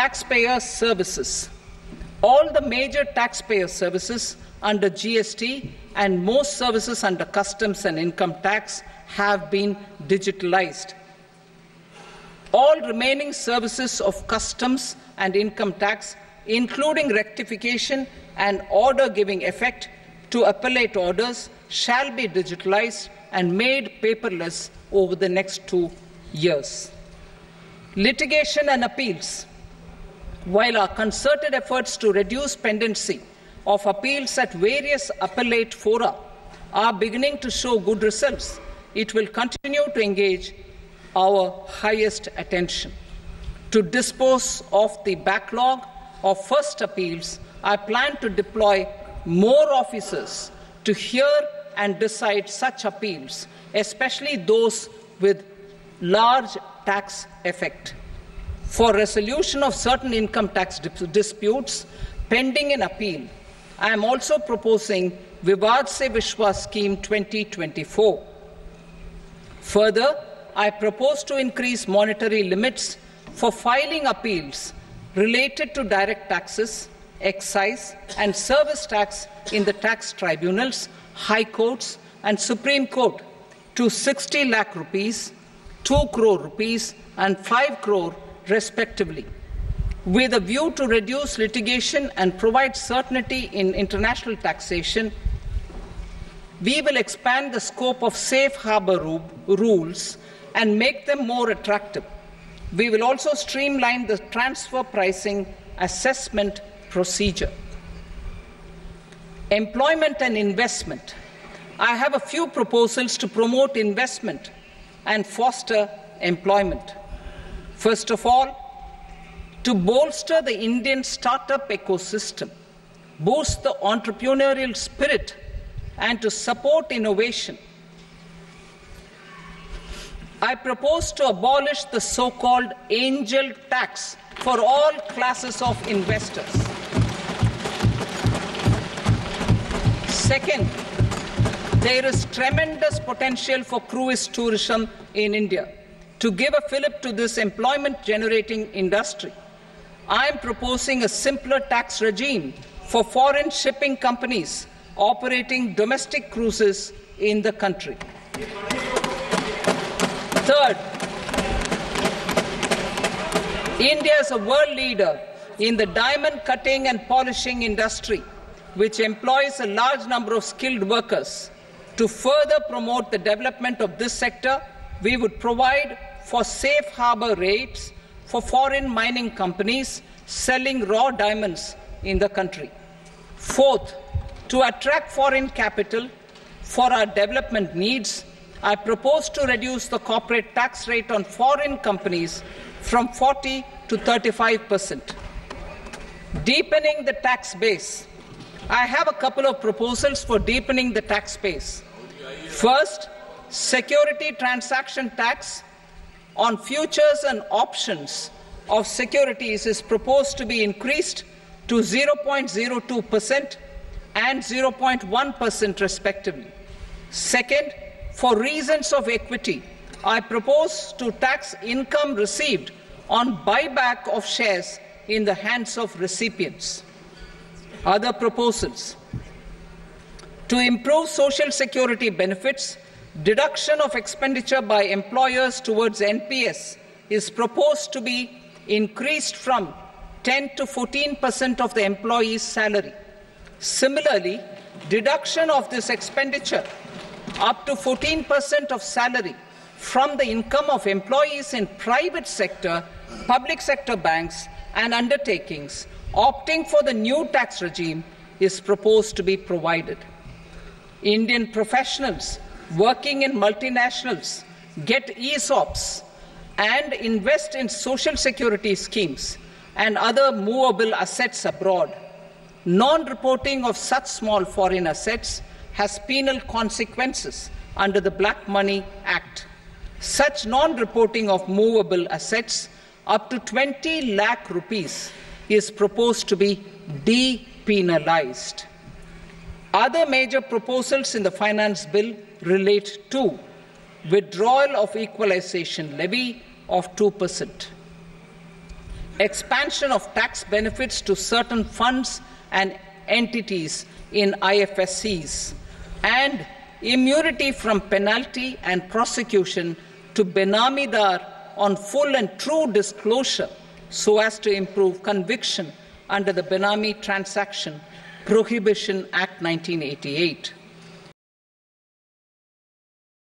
Taxpayer services. All the major taxpayer services under GST and most services under customs and income tax have been digitalized. All remaining services of customs and income tax, including rectification and order giving effect to appellate orders, shall be digitalized and made paperless over the next 2 years. Litigation and appeals. While our concerted efforts to reduce pendency of appeals at various appellate fora are beginning to show good results, it will continue to engage our highest attention. To dispose of the backlog of first appeals, I plan to deploy more officers to hear and decide such appeals, especially those with large tax effect. For resolution of certain income tax disputes pending in appeal, I am also proposing Vivad Se Vishwas Scheme 2024. Further, I propose to increase monetary limits for filing appeals related to direct taxes, excise and service tax in the tax tribunals, high courts and Supreme Court to 60 lakh rupees, 2 crore rupees and 5 crore respectively. With a view to reduce litigation and provide certainty in international taxation, we will expand the scope of safe harbour rules and make them more attractive. We will also streamline the transfer pricing assessment procedure. Employment and investment. I have a few proposals to promote investment and foster employment. First of all, to bolster the Indian startup ecosystem, boost the entrepreneurial spirit, and to support innovation, I propose to abolish the so-called angel tax for all classes of investors. Second, there is tremendous potential for cruise tourism in India. To give a fillip to this employment-generating industry, I am proposing a simpler tax regime for foreign shipping companies operating domestic cruises in the country. Third, India is a world leader in the diamond cutting and polishing industry, which employs a large number of skilled workers. To further promote the development of this sector, we would provide for safe harbour rates for foreign mining companies selling raw diamonds in the country. Fourth, to attract foreign capital for our development needs, I propose to reduce the corporate tax rate on foreign companies from 40% to 35%. Deepening the tax base. I have a couple of proposals for deepening the tax base. First, security transaction tax on futures and options of securities is proposed to be increased to 0.02% and 0.1% respectively. Second, for reasons of equity, I propose to tax income received on buyback of shares in the hands of recipients. Other proposals. To improve social security benefits, deduction of expenditure by employers towards NPS is proposed to be increased from 10 to 14% of the employee's salary. Similarly, deduction of this expenditure up to 14% of salary from the income of employees in private sector, public sector banks and undertakings opting for the new tax regime is proposed to be provided. Indian professionals working in multinationals get ESOPs and invest in social security schemes and other movable assets abroad. Non-reporting of such small foreign assets has penal consequences under the Black Money Act. Such non-reporting of movable assets up to 20 lakh rupees is proposed to be depenalized. Other major proposals in the finance bill relate to withdrawal of equalization levy of 2%, expansion of tax benefits to certain funds and entities in IFSCs, and immunity from penalty and prosecution to Benamidar on full and true disclosure so as to improve conviction under the Benami Transaction Prohibition Act 1988.